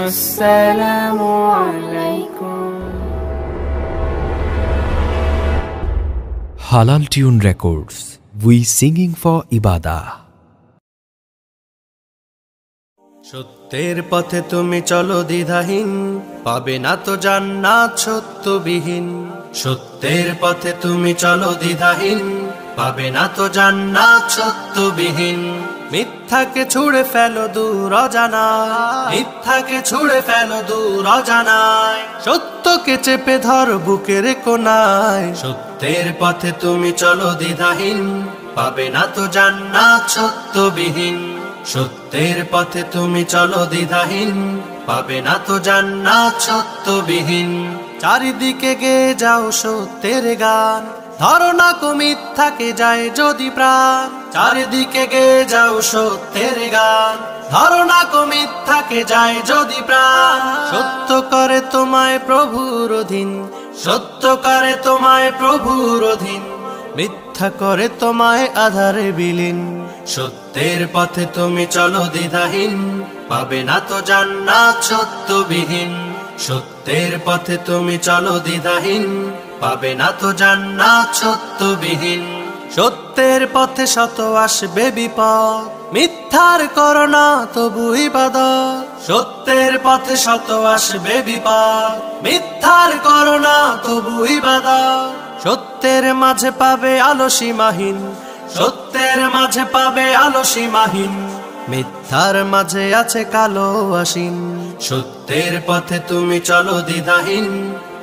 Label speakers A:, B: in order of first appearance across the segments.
A: আসসালামু আলাইকুম।
B: Halal Tune Records. We singing for Ibadah.
C: সত্যের পথে তুমি চলো দ্বিধাহীন, পাবে না তো জান্নাত সত্যবিহীন। সত্যের পথে তুমি চলো দ্বিধাহীন, পাবে না তো জান্নাত সত্যবিহীন। মিথ্যাকে ছুঁড়ে ফেলো দূর অজানায়, মিথ্যাকে ছুঁড়ে ফেলো দূর অজানায়। সত্যকে চেপে ধরো বুকের কোনায়। সত্যের পথে তুমি চলো দ্বিধাহীন, পাবে না তো জান্নাত সত্যবিহীন। সত্যের পথে তুমি চলো দ্বিধাহীন, পাবে না তো জান্নাত সত্যবিহীন। চারিদিকে গেয়ে যাও সত্যের গান, ধরো না কো মিথ্যাকে যায় যদি প্রাণ। চারিদিকে গেয়ে যাও সত্যের গান, ধরো না কো মিথ্যাকে যায় যদি প্রাণ। সত্য করে তোমায় প্রভুর অধীন, সত্য করে তোমায় প্রভুর অধীন। মিথ্যা করে তোমায় আধারে বিলীন। সত্যের পথে তুমি চলো দ্বিধাহীন, পাবে না তো জান্নাত সত্যবিহীন। সত্যের পথে তুমি চলো দ্বিধাহীন, পাবে না তো জান্নাত সত্যবিহীন। সত্যের পথে শত আসবে বিপদ, মিথ্যার করো না তবু ইবাদত। সত্যের পথে শত আসবে বিপদ, মিথ্যার করো না তবু ইবাদত। সত্যের মাঝে পাবে আলো সীমাহীন, সত্যের মাঝে পাবে আলো সীমাহীন। মিথ্যার মাঝে আছে কালো আসীন। সত্যের পথে তুমি চলো দ্বিধাহীন,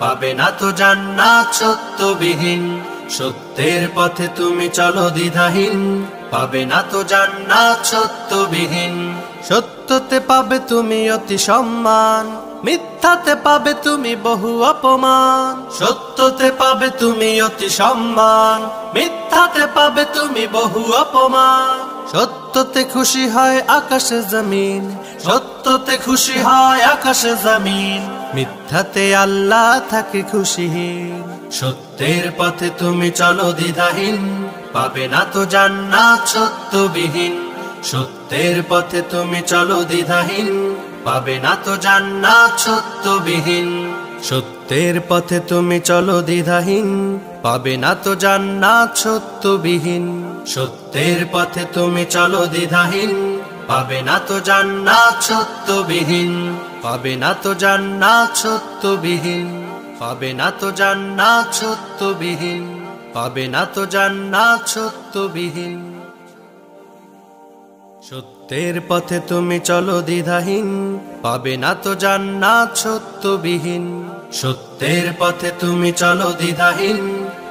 C: পাবে না তো জান্নাত সত্যবিহীন। সত্যের পথে তুমি চলো দ্বিধাহীন, পাবে না তো জান্নাত সত্যবিহীন। সত্যতে পাবে তুমি অতি সম্মান, মিথ্যাতে পাবে তুমি বহু অপমান। সত্যতে পাবে তুমি অতি সম্মান, মিথ্যাতে পাবে তুমি বহু অপমান। সত্যতে খুশি হয় আকাশে জমিন, সত্যতে খুশি হয় আকাশে জমিন। মিথ্যাতে আল্লাহ থাকে খুশিহীন। সত্যের পথে তুমি চলো দ্বিধাহীন, পাবে না তো জান্নাত সত্যবিহীন। সত্যের পথে তুমি চলো দ্বিধাহীন, পাবে না তো জান্নাত সত্যবিহীন। সত্যের পথে তুমি চলো দ্বিধাহীন, পাবে না তো জান্নাত সত্যবিহীন। সত্যের পথে তুমি চলো দ্বিধাহীন, পাবে না তো জান্নাত সত্যবিহীন। পাবে না তো জান্নাত সত্যবিহীন। পাবে না তো জান্নাত সত্যবিহীন। পাবে না তো জান্নাত সত্যবিহীন। সত্যের পথে তুমি চলো দ্বিধাহীন, পাবে না তো জান্নাত সত্যবিহীন। সত্যের পথে তুমি চলো দ্বিধাহীন,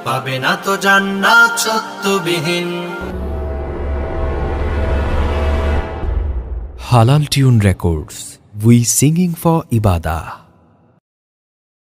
C: পাবে না তো জান্নাত সত্যবিহীন।
B: Halal Tune Records. We singing for Ibadah.